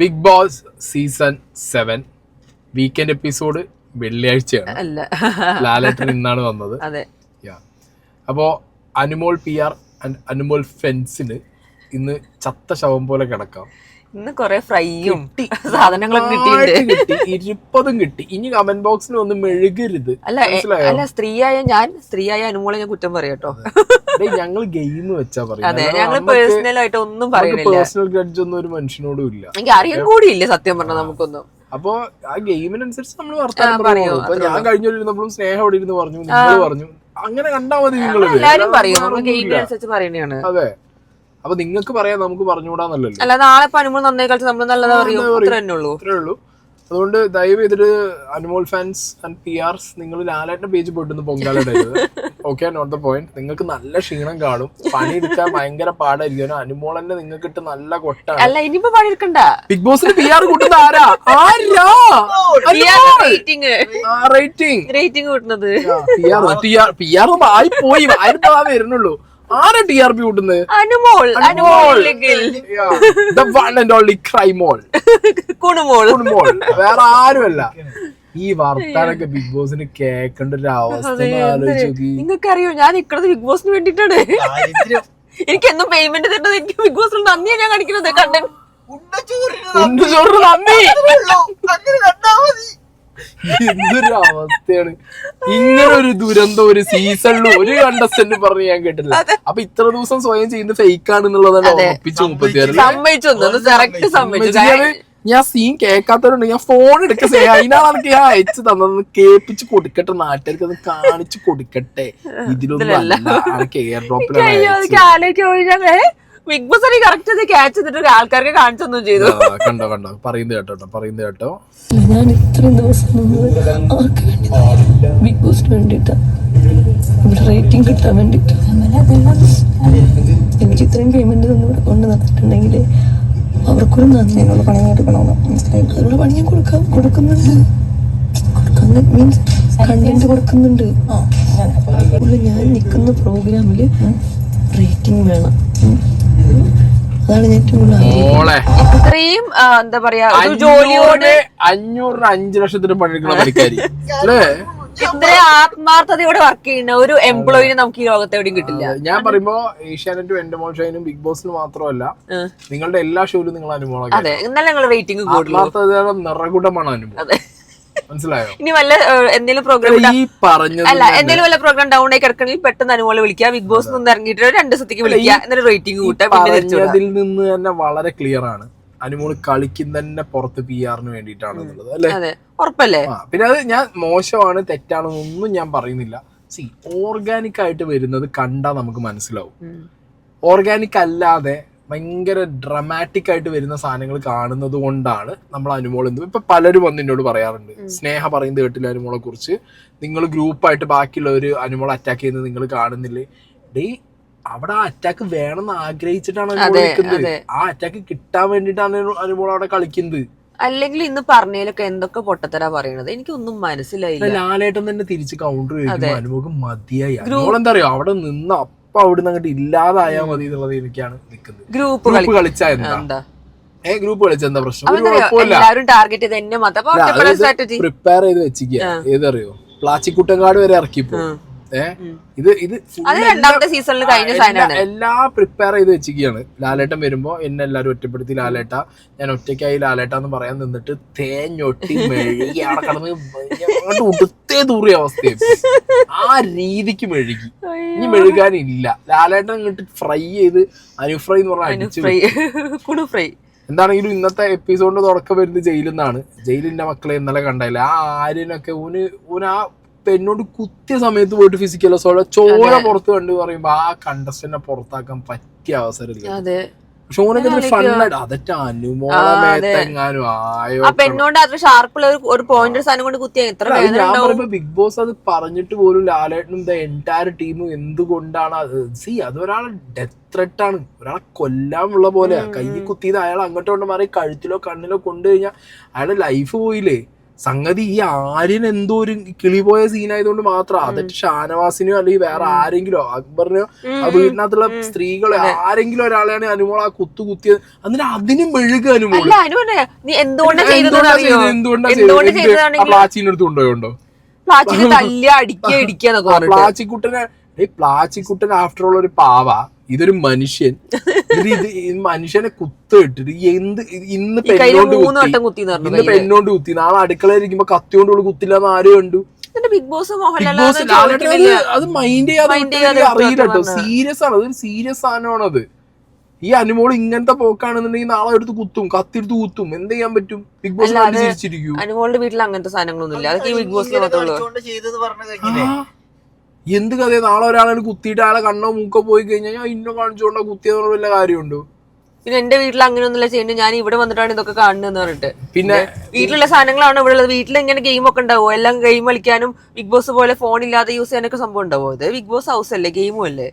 Big Boss season 7 weekend episode വെള്ളിയാഴ്ചയാണ്. ലാലേട്ടൻ ഇന്നാണ് വന്നത്. അപ്പോ അനുമോൾ PR ആൻഡ് അനുമോൾ ഫെൻസിന് ഇന്ന് ചത്ത ശവം പോലെ കിടക്കാം. ഇന്ന് കൊറേ ഫ്രൈയും സാധനങ്ങളൊക്കെ കിട്ടി, 20 കിട്ടി. ഇനി കമന്റ് ബോക്സിൽ ഒന്നും മെഴുകരുത്. അല്ല സ്ത്രീയായ അനുമോളെ ഞാൻ കുറ്റം പറയാട്ടോ. ഞങ്ങൾ ഗെയിം വെച്ചാ പറയുന്നത്, പേഴ്സണലായിട്ട് ഒന്നും പറയുന്നില്ല. പേഴ്സണൽ ഗ്രഡ്ജ് ഒന്നും ഒരു മനുഷ്യനോടും ഇല്ല, എനിക്ക് അറിയാൻ കൂടിയില്ല സത്യം പറഞ്ഞാൽ നമുക്കൊന്നും. അപ്പൊ ആ ഗെയിമിനനുസരിച്ച് നമ്മൾ വർത്താനം പറയും. ഞാൻ കഴിഞ്ഞിരുന്നപ്പോഴും സ്നേഹം അവിടെ ഇരുന്ന് പറഞ്ഞു, നിങ്ങൾ പറഞ്ഞു, അങ്ങനെ കണ്ടാ മതി. നിങ്ങൾ എല്ലാരും പറയും, നമ്മൾ ഗെയിമിനനുസരിച്ച് പറയണതാണ്. അതെ, അപ്പൊ നിങ്ങൾക്ക് പറയാം, നമുക്ക് പറഞ്ഞുകൂടാന്നല്ലോ. അല്ല, നാളെ അനുമോൾ നന്നായി കളിച്ച് നമ്മൾ നല്ലതാ പറയും, അത്രേ ഉള്ളൂ. അതുകൊണ്ട് ദയവ് ചെയ്തിട്ട് അനുമോൾ ഫാൻസ് ആൻഡ് PRs നിങ്ങൾ ലാലേട്ടന്റെ പേജ് പോയിട്ടൊന്ന് പൊങ്കാലിടരുത്. Okay, note the point. നിങ്ങൾക്ക് നല്ല ക്ഷീണം കാണും, പണിയെടുക്കാൻ ഭയങ്കര പാടായിരിക്കും. അനുമോൾ തന്നെ നിങ്ങൾക്ക് ഇട്ട് നല്ല കൊട്ടാണ്. അല്ല, ഇനിയിപ്പോ പണിയെടുക്കണ്ട. ബിഗ് ബോസിന് PR കൂട്ടുന്നത് ആരാ? റേറ്റിംഗ് കൂട്ടുന്നത് PR ആയിപ്പോയി, വരുന്നുള്ളൂ. ആരാ TRP കൂട്ടുന്നത്? അനുമോൾ. വേറെ ആരുമല്ല. ഈ വാർത്താനൊക്കെ ബിഗ് ബോസിന് കേൾക്കേണ്ട ഒരു അവസ്ഥ നിങ്ങൾക്കറിയോ, ഞാൻ നിക്കണത് ബിഗ് ബോസിന് വേണ്ടിട്ടാണ്. എനിക്ക് എന്നും പേയ്മെന്റ് തരുന്നത്, എനിക്ക് ബിഗ് ബോസിൽ നന്ദിയാ ഞാൻ കാണിക്കുന്നത്. കണ്ടന്റ് എന്തൊരു അവസ്ഥയാണ്. ഇങ്ങനെ ഒരു ദുരന്തം ഒരു സീസണിലും ഒരു കണ്ടസ്റ്റന്റ് പറഞ്ഞ് ഞാൻ കേട്ടില്ല. അപ്പൊ ഇത്ര ദിവസം സ്വയം ചെയ്യുന്ന ഫേക്ക് ആണെന്നുള്ളതാണ് ഉറപ്പിച്ച് 34. ഞാൻ സീൻ കേൾക്കാത്തവരുണ്ട്, ഞാൻ ഫോൺ എടുക്ക അതിനാണ് എനിക്ക് ഞാൻ അയച്ചു തന്നത്. കേൾപ്പിച്ച് കൊടുക്കട്ടെ, നാട്ടുകാർക്ക് അത് കാണിച്ചു കൊടുക്കട്ടെ. ഇതിലൊന്നും എയർ ഡ്രോപ്പിലാണ് ബിഗ് ബോസ് കറക്റ്റ് ക്യാച്ച് ചെയ്തിട്ട് ആൾക്കാർക്ക് കാണിച്ചൊന്നും ചെയ്തു. കണ്ടോ പറയുന്നത് കേട്ടോ. ഞാൻ ഇത്രയും ദിവസം ആർക്ക് വേണ്ടി ബിഗ് ബോസിന് വേണ്ടിയിട്ടാ, ഇവിടെ റേറ്റിംഗ് കിട്ടാൻ വേണ്ടിട്ട്. എനിക്ക് ഇത്രയും പേയ്മെന്റ് കൊണ്ട് നടത്തിട്ടുണ്ടെങ്കിൽ അവർക്കൊരു നന്ദി. എന്നോട് പണി കൊടുക്കണമെന്ന് അവരോട് പണി ഞാൻ കൊടുക്കുന്നുണ്ട്. മീൻസ് കണ്ടന്റ് കൊടുക്കുന്നുണ്ട്. ഞാൻ നിൽക്കുന്ന പ്രോഗ്രാമില് റേറ്റിംഗ് വേണം. അതാണ് ഞാൻ ഇത്രയും എന്താ പറയാ, ജോലിയോട് 5 ലക്ഷത്തിന് പണിയെടുക്കുന്ന പണിക്കാരി അല്ലേ, ഇത്രയും ആത്മാർത്ഥതയോടെ വർക്ക് ചെയ്യുന്ന ഒരു എംപ്ലോയിനെ നമുക്ക് ഈ ലോകത്ത് എവിടെയും കിട്ടില്ല. ഞാൻ പറയുമ്പോ ഏഷ്യാനെറ്റും എൻഡമോൾ ഷൈനും ബിഗ് ബോസിന് മാത്രമല്ല നിങ്ങളുടെ എല്ലാ ഷോയിലും നിങ്ങൾ അനുമോളാണ്. അതെ, എന്നാലും നിങ്ങൾ റേറ്റിംഗ് ആത്മാർത്ഥതയുടെ നിറകൂടമാണ് അനുമോൾ. മനസ്സിലായോ? ഇനി വല്ല എന്തെങ്കിലും പ്രോഗ്രാം എന്തെങ്കിലും വല്ല പ്രോഗ്രാം ഡൗൺ ആയി കിടക്കണമെങ്കിൽ പെട്ടെന്ന് അനുമോളെ വിളിക്കുക. ബിഗ് ബോസ് നിന്ന് ഇറങ്ങിയിട്ട് 2 ദിവസത്തേക്ക് വിളിക്കുക, എന്നിട്ട് റേറ്റിംഗ് കൂട്ടാം. അതിൽ നിന്ന് തന്നെ വളരെ ക്ലിയർ ആണ് അനുമോള് കളിക്കുന്ന തന്നെ പുറത്ത് PR-ന് വേണ്ടിയിട്ടാണെന്നുള്ളത് അല്ലേ, ഉറപ്പല്ലേ? പിന്നെ അത് ഞാൻ മോശമാണ് തെറ്റാണെന്നൊന്നും ഞാൻ പറയുന്നില്ല. ഓർഗാനിക് ആയിട്ട് വരുന്നത് കണ്ടാൽ നമുക്ക് മനസ്സിലാവും. ഓർഗാനിക് അല്ലാതെ ഭയങ്കര ഡ്രമാറ്റിക് ആയിട്ട് വരുന്ന സാധനങ്ങൾ കാണുന്നത് കൊണ്ടാണ് നമ്മൾ അനുമോൾ ഇപ്പൊ പലരും വന്ന് എന്നോട് പറയാറുണ്ട്, സ്നേഹ പറയുന്നത് കേട്ടില്ല അനുമോളെ കുറിച്ച്, നിങ്ങൾ ഗ്രൂപ്പായിട്ട് ബാക്കിയുള്ളവര് അനുമോളെ അറ്റാക്ക് ചെയ്യുന്നത് നിങ്ങൾ കാണുന്നില്ലേ? അവിടെ ആ അറ്റാക്ക് വേണമെന്ന് ആഗ്രഹിച്ചിട്ടാണ് അനുമോൾ കളിക്കുന്നത്. ആ അറ്റാക്ക് കിട്ടാൻ വേണ്ടിയിട്ടാണ് അനുമോൾ അവിടെ കളിക്കുന്നത്. അല്ലെങ്കിൽ ഇന്ന് പറഞ്ഞതിലൊക്കെ എന്തൊക്കെ പൊട്ടത്തരാ പറയണത്, എനിക്കൊന്നും മനസ്സിലായില്ല. ലാലേട്ടൻ തന്നെ തിരിച്ച് കൗണ്ടർ ചെയ്യുമ്പോൾ അനുമോൾക്ക് മതിയായി. അനുമോൾ എന്താ പറയാ, അവിടെ നിന്ന് അപ്പൊ അവിടുന്ന് അങ്ങോട്ട് ഇല്ലാതായാൽ മതി എന്നുള്ളത് എനിക്കാണ് നിൽക്കുന്നത്. ഗ്രൂപ്പ് കളിച്ചാ എന്താ, ഗ്രൂപ്പ് കളിച്ച എന്താ പ്രശ്നം? പ്രിപ്പയർ ചെയ്ത് വെച്ചിരിക്കുക. ഏതറിയോ, പ്ലാച്ചിക്കുട്ടങ്കാട് വരെ ഇറക്കിപ്പോ. രണ്ടാമത്തെ സീസണിൽ കഴിഞ്ഞ സാധനമാണ്. എല്ലാം പ്രിപ്പയർ ചെയ്ത് വെച്ചിരിക്കുകയാണ്. ലാലേട്ടൻ വരുമ്പോ എന്നെ എല്ലാരും ഒറ്റപ്പെടുത്തി, ലാലേട്ട ഞാൻ ഒറ്റയ്ക്കായി ലാലേട്ട എന്ന് പറയാൻ നിന്നിട്ട് തേഞ്ഞൊട്ടി മെഴുകി അവിടെ കടന്ന് അങ്ങോട്ട് ഉടുത്തേ തൂറിയ അവസ്ഥയും ആ രീതിക്ക് മെഴുകി. ഇനി മെഴുകാനില്ല. ലാലേട്ടൻ ഇങ്ങോട്ട് ഫ്രൈ ചെയ്ത് അനുഫ്രൈ എന്ന് പറഞ്ഞാൽ ഫ്രൈ. എന്താണെങ്കിലും ഇന്നത്തെ എപ്പിസോഡിന്റെ തുടക്കം വരുന്നത് ജയിലിൽ നിന്നാണ്. ജയിലിന്റെ മക്കളെ ഇന്നലെ കണ്ടായില്ല, ആ ആര്യനൊക്കെ ഊന് ആ പെണ്ണോട് കുത്തിയ സമയത്ത് പോയിട്ട് ഫിസിക്കൽ അസോൾട്ട് ചോര പുറത്ത് കണ്ടു പറയുമ്പോ ആ കണ്ടസ്റ്റന്റിനെ പുറത്താക്കാൻ പറ്റിയ അവസരം. ബിഗ് ബോസ് അത് പറഞ്ഞിട്ട് പോലും ലാലേട്ടനും എൻറ്റയർ ടീമും എന്തുകൊണ്ടാണ് അതൊരാളെ ഡെത്ത് ത്രെട്ട് ആണ്, ഒരാളെ കൊല്ലാനുള്ള പോലെ. കൈ കുത്തിയത് അയാൾ അങ്ങോട്ട് കൊണ്ട് മാറി കഴുത്തിലോ കണ്ണിലോ കൊണ്ടുകഴിഞ്ഞാൽ അയാളുടെ ലൈഫ് പോയില്ലേ. സംഗതി ഈ ആര്യൻ എന്തോ ഒരു കിളി പോയ സീനായതുകൊണ്ട് മാത്രം അതൊക്കെ ഷാനവാസിനെയോ അല്ലെങ്കിൽ വേറെ ആരെങ്കിലോ അക്ബറിനെയോ ആ വീടിനകത്തുള്ള സ്ത്രീകളെ ആരെങ്കിലും ഒരാളെയാണ് അനുമോൾ ആ കുത്തിയത് എന്നിട്ട് അതിന് മെഴുക അനുമോൾ പ്ലാച്ചിനെടുത്ത് കൊണ്ടുപോയോണ്ടോ പ്ലാച്ചിക്കുട്ടൻ ആഫ്റ്റർ ഓൾ ഒരു പാവ, ഇതൊരു മനുഷ്യൻ. ഇത് മനുഷ്യനെ കുത്തിട്ടിട്ട് ഇന്ന് പെണ്ണോണ്ട് കുത്തി, നാളെ അടുക്കളയിൽ ഇരിക്കുമ്പോ കത്തിയോണ്ട് കുത്തില്ല എന്ന് ആരും കണ്ടു. ബിഗ് ബോസ് അത് മൈൻഡ് ചെയ്യാതെ അറിയില്ല കേട്ടോ. സീരിയസ് ആണ്, അതൊരു സീരിയസ് സാധനമാണ് അത്. ഈ അനുമോൾ ഇങ്ങനത്തെ പോക്കാണെന്നുണ്ടെങ്കിൽ നാളെ എടുത്ത് കുത്തും, കത്തിയെടുത്ത് കുത്തും, എന്ത് ചെയ്യാൻ പറ്റും? ബിഗ് ബോസ് ചിരിച്ചിരിക്കും. അനുമോളുടെ വീട്ടിൽ അങ്ങനത്തെ സാധനങ്ങളൊന്നും ഇല്ല, അതൊക്കെ ബിഗ് ബോസിൽ എന്ത് കഥ? നാളെ ഒരാളെ കുത്തിയിട്ട് ആളെ കണ്ണോ മൂക്കോ പോയി കഴിഞ്ഞാൽ ഞാൻ ഇന്നോ കാണിച്ചുകൊണ്ടോ കുത്തിയെന്ന് വല്ല കാര്യമുണ്ടോ? പിന്നെ എന്റെ വീട്ടിൽ അങ്ങനെയൊന്നുമില്ല ചെയ്യുന്നത്, ഞാൻ ഇവിടെ വന്നിട്ടാണ് ഇതൊക്കെ കാണുന്നതെന്ന് പറഞ്ഞിട്ട്. പിന്നെ വീട്ടിലുള്ള സാധനങ്ങളാണ് ഇവിടെ ഉള്ളത്. വീട്ടിൽ ഇങ്ങനെ ഗെയിം ഒക്കെ ഉണ്ടാവോ? എല്ലാം ഗെയിം കളിക്കാനും ബിഗ് ബോസ് പോലെ ഫോൺ ഇല്ലാതെ യൂസ് ചെയ്യാനൊക്കെ സംഭവം ഉണ്ടാവോ? ഇത് ബിഗ് ബോസ് ഹൗസ് അല്ലേ, ഗെയിമും അല്ലേ.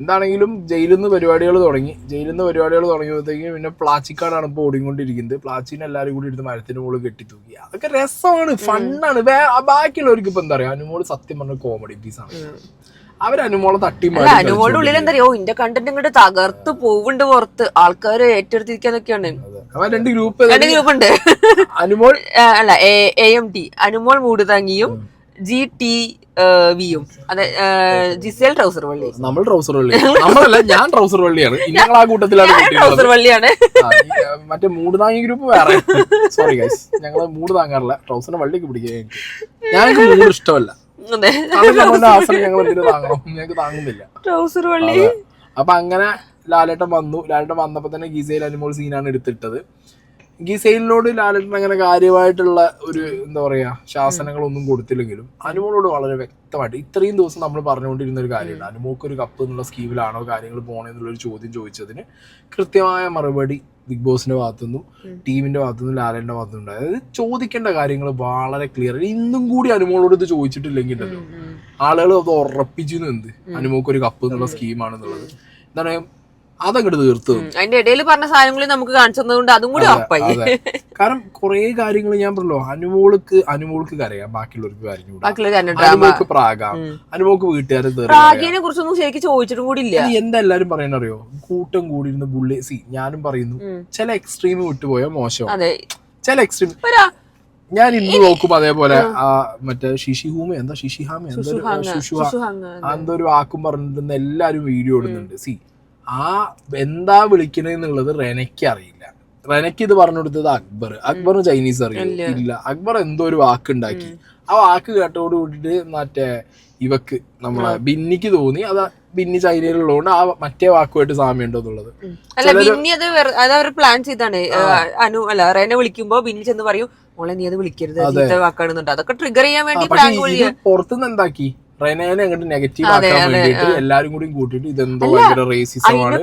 എന്താണെങ്കിലും ജയിലിൽ നിന്ന് പരിപാടികൾ തുടങ്ങിയപ്പോഴത്തേക്കും പിന്നെ പ്ലാച്ചിക്കാടാണ് ഇപ്പോൾ ഓടിക്കൊണ്ടിരിക്കുന്നത്. പ്ലാച്ചിനെ എല്ലാവരും കൂടി എടുത്ത് മരത്തിന് മുകളിൽ കെട്ടിത്തൂക്കി. അതൊക്കെ രസമാണ്, ഫണ്ണാണ്. ബാക്കിയുള്ളവർക്ക് ഇപ്പൊ എന്താ പറയാ, അനുമോള് സത്യം പറഞ്ഞ കോമഡി പീസാണ്. അവരനുമോളെ തട്ടി അനുമോളുടെ ഉള്ളിൽ എന്താ പറയാ, ഇന്റെ കണ്ടന്റ് ഇങ്ങോട്ട് തകർത്ത് പോവുണ്ട് പുറത്ത്, ആൾക്കാര് ഏറ്റെടുത്തിരിക്കാന്നൊക്കെയാണ്. രണ്ട് ഗ്രൂപ്പ് ഉണ്ട്. അനുമോൾ അല്ല AMT അനുമോൾ മൂടുതാങ്ങിയും GTVയും അതെ ജിസേൽ ട്രൗസർ വള്ളി. നമ്മൾ ട്രൗസർ വള്ളി നമ്മളല്ല, ഞാൻ ട്രൗസർ വള്ളിയാണ്. ഞങ്ങൾ ആ കൂട്ടത്തിലാണ് ട്രൗസർ വള്ളിയാണ്. മറ്റേ മൂട് താങ്ങി ഗ്രൂപ്പ് വേറെ. സോറി ഗൈസ്, ഞങ്ങള് മൂട് താങ്ങാറില്ല, ട്രൗസറിന്റെ വള്ളിക്ക് പിടിക്കുക. ഞങ്ങൾക്ക് മൂട് ഇഷ്ടമല്ല. ഞങ്ങൾ എന്തിനു താങ്ങണം? ഞങ്ങൾക്ക് താങ്ങുന്നില്ല ട്രൗസർ വള്ളി. അപ്പൊ അങ്ങനെ ലാലേട്ടൻ വന്നപ്പോ തന്നെ ഗിസൈൽ അനുമോൾ സീനാണ് എടുത്തിട്ടത്. ഗിസൈലിനോട് ലാലേട്ടൻ അങ്ങനെ കാര്യമായിട്ടുള്ള ഒരു എന്താ പറയാ ശാസനങ്ങളൊന്നും കൊടുത്തില്ലെങ്കിലും അനുമോളോട് വളരെ വ്യക്തമായിട്ട് ഇത്രയും ദിവസം നമ്മൾ പറഞ്ഞുകൊണ്ടിരുന്ന ഒരു കാര്യമുണ്ട്. അനുമോൾക്ക് ഒരു കപ്പ് എന്നുള്ള സ്കീമിലാണോ കാര്യങ്ങൾ പോണെന്നുള്ളൊരു ചോദ്യം ചോദിച്ചതിന് കൃത്യമായ മറുപടി ബിഗ് ബോസിന്റെ ഭാഗത്തുനിന്നും ടീമിന്റെ ഭാഗത്തുനിന്നും ലാലേട്ടന്റെ ഭാഗത്തുനിന്നും. അതായത് ചോദിക്കേണ്ട കാര്യങ്ങൾ വളരെ ക്ലിയർ. ഇന്നും കൂടി അനുമോളോട് ഇത് ചോദിച്ചിട്ടില്ലെങ്കിൽ ആളുകൾ അത് ഉറപ്പിച്ചു എന്ത് അനുമോൾക്ക് ഒരു കപ്പ് എന്നുള്ള സ്കീമാണെന്നുള്ളത്. എന്താണ് അതങ്ങോട്ട് തീർത്തു. അതിന്റെ ഇടയിൽ പറഞ്ഞ സാധനങ്ങളിൽ നമുക്ക് കാണിച്ചു തന്നതുകൊണ്ട് അതും കൂടി ഉറപ്പായി. കാരണം കുറെ കാര്യങ്ങൾ ഞാൻ പറഞ്ഞല്ലോ, അനുമോൾക്ക് കരയാം, ബാക്കിയുള്ളവർക്ക് പ്രാകാം, അനുമോൾക്ക് വീട്ടുകാരെ പ്രാഗിനെ കുറിച്ചൊന്നും ശരിക്കും ചോദിച്ചിട്ടും കൂടി ഇല്ല. എന്താ എല്ലാരും പറയണറിയോ, കൂട്ടം കൂടിയിരുന്ന് ബുള്ളി. ഞാനും പറയുന്നു, ചില എക്സ്ട്രീം വിട്ടുപോയാൽ മോശം. ചില എക്സ്ട്രീം ഞാൻ ഇന്ന് നോക്കും. അതേപോലെ മറ്റേ ശിശിഹാമ എന്തോ ഒരു വാക്കും പറഞ്ഞിരുന്ന എല്ലാരും വീഡിയോ ഇടുന്നുണ്ട്. ആ എന്താ വിളിക്കണെന്നുള്ളത് റെനയ്ക്ക് അറിയില്ല. റെനയ്ക്ക് ഇത് പറഞ്ഞു കൊടുത്തത് അക്ബറിന് ചൈനീസ് അറിയില്ല. അക്ബർ എന്തോ ഒരു വാക്കുണ്ടാക്കി. ആ വാക്ക് കേട്ടോട് കൂടിയിട്ട് മറ്റേ ഇവക്ക് നമ്മളെ ബിന്നിക്ക് തോന്നി അത് ബിന്നി ചൈനയിലുള്ളതുകൊണ്ട് ആ മറ്റേ വാക്കുമായിട്ട് സാമ്യമുണ്ടോ എന്നുള്ളത്. അല്ല, ബിന്നി അത് അവർ പ്ലാൻ ചെയ്താണ്. റെന വിളിക്കുമ്പോ ബിന്നി ചെന്ന് പറയും, മോളെ നീ അത് വിളിക്കരുത്, വാക്കാണെന്നുണ്ട്. അതൊക്കെ ട്രിഗർ ചെയ്യാൻ വേണ്ടി പുറത്തുനിന്ന് എന്താക്കി റെനേനെ അങ്ങോട്ട് നെഗറ്റീവ് ആക്കാൻ വേണ്ടിട്ട് എല്ലാരും കൂടി കൂട്ടിട്ട് ഇതെന്തോ ഭയങ്കര റേസിസമാണ്.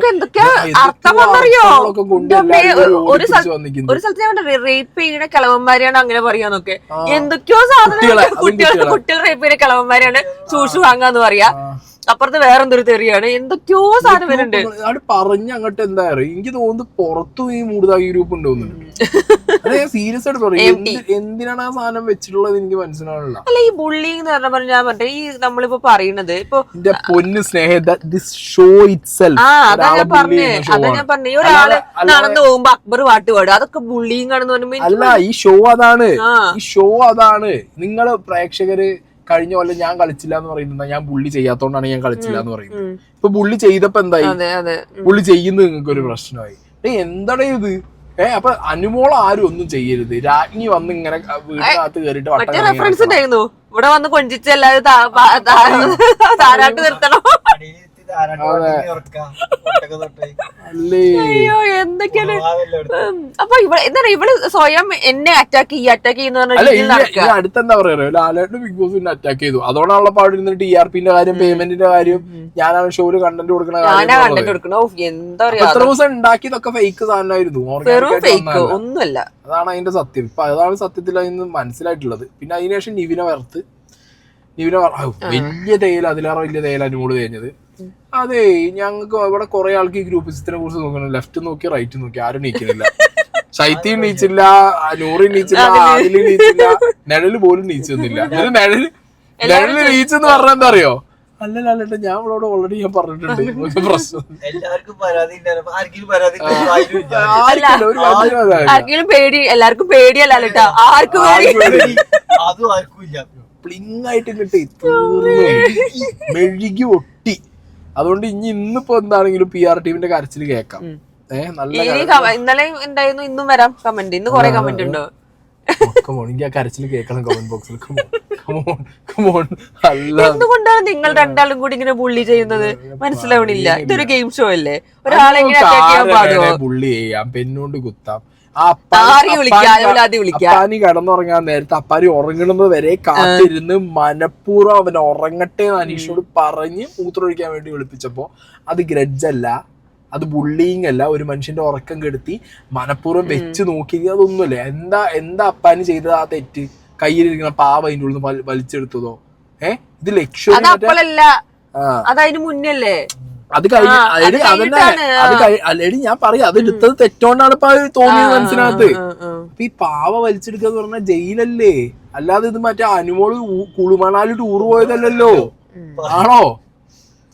ഒരു സ്ഥലത്ത് ഞാൻ റേപ്പ് ചെയ്യുന്ന കിളവന്മാരെയാണ് അങ്ങനെ പറയാന്നൊക്കെ. എന്തൊക്കെയോ സാധനം കുട്ടികൾ റേപ്പ് ചെയ്യുന്ന കിളവന്മാരെയാണ് ചൂഷു വാങ്ങാന്ന് പറയാ. അപ്പുറത്ത് വേറെന്തൊരു തെറിയാണ്. എന്തൊക്കെയോ സാധനം വരുന്നുണ്ട്. അത് പറഞ്ഞ അങ്ങോട്ട് എന്താ പറയുക, എനിക്ക് തോന്നുന്നു പുറത്തും ഈ മൂടുതായി ഗ്രൂപ്പ് ഉണ്ടോന്നുണ്ട്. സീരിയസ് ആയിട്ട് പറയും, എന്തിനാണ് ആ സാധനം വെച്ചിട്ടുള്ളത് എനിക്ക് മനസ്സിലാവില്ല. അല്ല, ഈ ബുള്ളിങ് എന്ന് പറഞ്ഞ ഞാൻ പറഞ്ഞ ഈ നമ്മളിപ്പോ പറയുന്നത് ഇപ്പൊ പൊന്ന് സ്നേഹ ഷോ ഇറ്റ്സെൽഫ്. അതാ ഞാൻ പറഞ്ഞു ഈ ഒരാള് നടന്നു പോകുമ്പോ അക്ബർ പാട്ട് പാടും, അതൊക്കെ ബുള്ളിങ് ആണെന്ന് പറയുമ്പോ അല്ല, ഈ ഷോ അതാണ്. നിങ്ങള് പ്രേക്ഷകര് കഴിഞ്ഞ കൊല്ലം ഞാൻ കളിച്ചില്ല എന്ന് പറയുന്നത് ഞാൻ ബുള്ളി ചെയ്യാത്തോണ്ടാണ് ഞാൻ കളിച്ചില്ല എന്ന് പറയുന്നത്. ഇപ്പൊ ബുള്ളി ചെയ്തപ്പോ എന്തായി? ബുള്ളി ചെയ്യുന്നത് നിങ്ങൾക്ക് ഒരു പ്രശ്നമായി. എന്താണ് ഇത്? അപ്പൊ അനുമോൾ ആരും ഒന്നും ചെയ്യരുത്. രാജ്ഞി വന്ന് ഇങ്ങനെ വീടിനകത്ത് കയറിയിട്ട് റെഫറൻസ് ഉണ്ടായിരുന്നു, ഇവിടെ വന്ന് കൊഞ്ചിച്ച് എല്ലാവരും താരാട്ട് നിർത്തണം. അയ്യോ എന്തൊക്കെയാണ്. അപ്പൊ എന്താണ് ഇവള് സ്വയം എന്നെ അറ്റാക്ക് ചെയ്യുന്ന അടുത്തെന്താ പറയാ, ലാലേട്ടൻ ബിഗ് ബോസ് അറ്റാക്ക് ചെയ്തു, അതോടാണുള്ള പാടിരുന്ന TRPന്റെ കാര്യം, പേയ്മെന്റിന്റെ കാര്യം, ഞാനാണ് ഷോയില് കണ്ടന്റ് കൊടുക്കണ എന്താ എത്ര ദിവസം ഉണ്ടാക്കിയതൊക്കെ ഫേക്ക് സാധനമായിരുന്നു, ഒന്നുമല്ല. അതാണ് അതിന്റെ സത്യം. ഇപ്പൊ അതാണ് സത്യത്തിൽ അതിന് മനസ്സിലായിട്ടുള്ളത്. പിന്നെ അതിനുശേഷം നിവിന വലിയ തേയില, അതിലേറെ വലിയ തേയില അനുമോള് തേഞ്ഞത്. അതെ, ഞങ്ങൾക്ക് ഇവിടെ കുറെ ആൾക്ക് ഈ ഗ്രൂപ്പ് സിസ്റ്റത്തിനെ കുറിച്ച് നോക്കണം, ലെഫ്റ്റ് നോക്കി റൈറ്റ് നോക്കി ആരും നീക്കുന്നില്ല. ശൈത്യം നീച്ചില്ല, നൂറി നീച്ചില്ല, ആദില് നീച്ചില്ല, നിഴല് പോലും നീച്ചൊന്നുമില്ല. നിഴല് നീച്ചെന്ന് പറഞ്ഞാൽ എന്താ അറിയോ? അല്ല ലാലേട്ടാ, ഞാൻ അവളോട് ഓൾറെഡി ഞാൻ പറഞ്ഞിട്ടുണ്ട് പ്രശ്നം. എല്ലാവർക്കും പരാതി പരാതി ആർക്കെങ്കിലും പേടി, എല്ലാവർക്കും പേടിയല്ല ലാലേട്ടാ, ആർക്കും അതും ആർക്കും ഇല്ല. പ്ലിങ്ങായിട്ട് കിട്ടി മെഴുകി ഒട്ടി. അതുകൊണ്ട് ഇന്നിപ്പോ എന്താണെങ്കിലും PR ടീമിന്റെ കരച്ചില് കേൾക്കാം. ഇന്നലെ ഉണ്ടായിരുന്നു, ഇന്നും വരാം കമന്റ്. ഇന്ന് കൊറേ കമന്റ് ഉണ്ടോ? എനിക്ക് ആ കരച്ചില് കേൾക്കണം കമന്റ് ബോക്സിൽ. എന്തുകൊണ്ടാണ് നിങ്ങൾ രണ്ടാളും കൂടി ഇങ്ങനെ ബുള്ളി ചെയ്യുന്നത്? മനസ്സിലാവണില്ല. ഇതൊരു ഗെയിം ഷോ അല്ലേ? ഒരാളെ ബുള്ളി ചെയ്യാം, പെണ്ണുകൊണ്ട് കുത്താം. വിളിക്കാം. അപ്പാനി കിടന്നുറങ്ങാൻ നേരത്തെ അപ്പാനി ഉറങ്ങുന്നത് വരെ കാത്തിരുന്ന് മനഃപൂർവ്വം അവൻ ഉറങ്ങട്ടെ എന്ന് അനീഷിനോട് പറഞ്ഞ് മൂത്രമൊഴിക്കാൻ വേണ്ടി വിളിപ്പിച്ചപ്പോ അത് ഗ്രഡ്ജല്ല, അത് ബുള്ളിങ് അല്ല. ഒരു മനുഷ്യന്റെ ഉറക്കം കെടുത്തി മനഃപൂർവ്വം വെച്ച് നോക്കി അതൊന്നുമല്ല. എന്താ അപ്പാനി ചെയ്തത്? ആ തെറ്റ് കയ്യിലിരിക്കുന്ന പാവ അതിൻ്റെ ഉള്ളിൽ നിന്ന് വലിച്ചെടുത്തതോ? ഇത് ലക്ഷ്യം അതതിന് മുന്നല്ലേ? അത് കഴിഞ്ഞ് ഞാൻ പറയാം, അത് എടുത്തത് തെറ്റോണ്ടാണ് ഇപ്പൊ തോന്നിയത് മനസ്സിനകത്ത്. അപ്പൊ ഈ പാവ വലിച്ചെടുക്കുക എന്ന് പറഞ്ഞാൽ ജയിലല്ലേ, അല്ലാതെ ഇത് മറ്റേ അനുമോള് കുളുമണാലി ടൂറ് പോയതല്ലല്ലോ. ആണോ?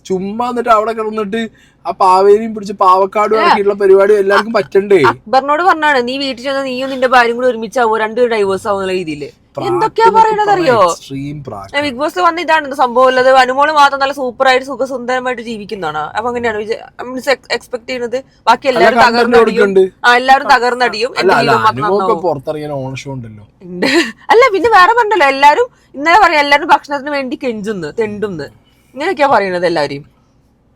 ചുമ്മാ എന്നിട്ട് അവിടെ കിടന്നിട്ട് ആ പാവേനെയും പിടിച്ച് പാവക്കാട് ഇറക്കിയിട്ടുള്ള പരിപാടി എല്ലാവർക്കും പറ്റണ്ടേ? അക്ബറിനോട് പറഞ്ഞാണ്, നീ വീട്ടിൽ ചെന്ന് നീയും നിന്റെ ഭാര്യയും കൂടി ഒരുമിച്ചാവോ, രണ്ടുപേരും ഡൈവേഴ്സ് ആവുന്ന രീതിയില് എന്തൊക്കെയാ പറയണത് അറിയോ? ബിഗ് ബോസ് വന്ന ഇതാണ് സംഭവം ഉള്ളത്. അനുമോള് മാത്രം നല്ല സൂപ്പറായിട്ട് സുഖസുന്ദരമായിട്ട് ജീവിക്കുന്നതാണ്. അപ്പൊ അങ്ങനെയാണ് എക്സ്പെക്ട് ചെയ്യുന്നത്. ബാക്കി എല്ലാവരും തകർന്നടിയും. എല്ലാവരും തകർന്നടിയും. പുറത്തിറങ്ങിയ ഓണഷോ ഉണ്ടല്ലോ. അല്ല, പിന്നെ വേറെ പറഞ്ഞല്ലോ, എല്ലാരും ഇന്നലെ പറയാം, എല്ലാരും ഭക്ഷണത്തിന് വേണ്ടി കെഞ്ചുന്ന് തെണ്ടുന്ന് ഇങ്ങനെയൊക്കെയാ പറയണത് എല്ലാവരും.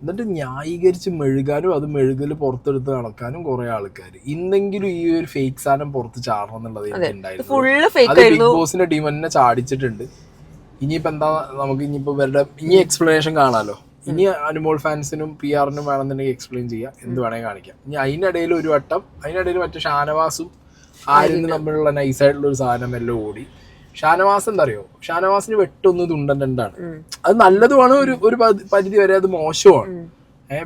എന്നിട്ട് ന്യായീകരിച്ച് മെഴുകാനും അത് മെഴുകല് പുറത്തെടുത്ത് നടക്കാനും കുറെ ആൾക്കാർ. ഇന്നെങ്കിലും ഈ ഒരു ഫേക്ക് സാധനം പുറത്ത് ചാടണം എന്നുള്ളത് ബിഗ് ബോസിന്റെ ടീം തന്നെ ചാടിച്ചിട്ടുണ്ട്. ഇനിയിപ്പോ എന്താ, നമുക്ക് ഇനിയിപ്പോ ഇവരുടെ ഇനി എക്സ്പ്ലനേഷൻ കാണാലോ. ഇനി അനുമോൾ ഫാൻസിനും PR-നും വേണമെന്നുണ്ടെങ്കിൽ എക്സ്പ്ലെയിൻ ചെയ്യാം, എന്ത് വേണമെങ്കിൽ കാണിക്കാം. ഇനി അതിനിടയിൽ ഒരു വട്ടം മറ്റേ ഷാനവാസും ആര്യനും തമ്മിലുള്ള നൈസായിട്ടുള്ള ഒരു സാധനം എല്ലാം ഓടി. ഷാനവാസ് എന്താ അറിയോ? ഷാനവാസിന് വെട്ടൊന്ന് തുണ്ടൻ രണ്ടാണ്. അത് നല്ലതുമാണ്, ഒരു പരിധി വരെ അത് മോശമാണ്.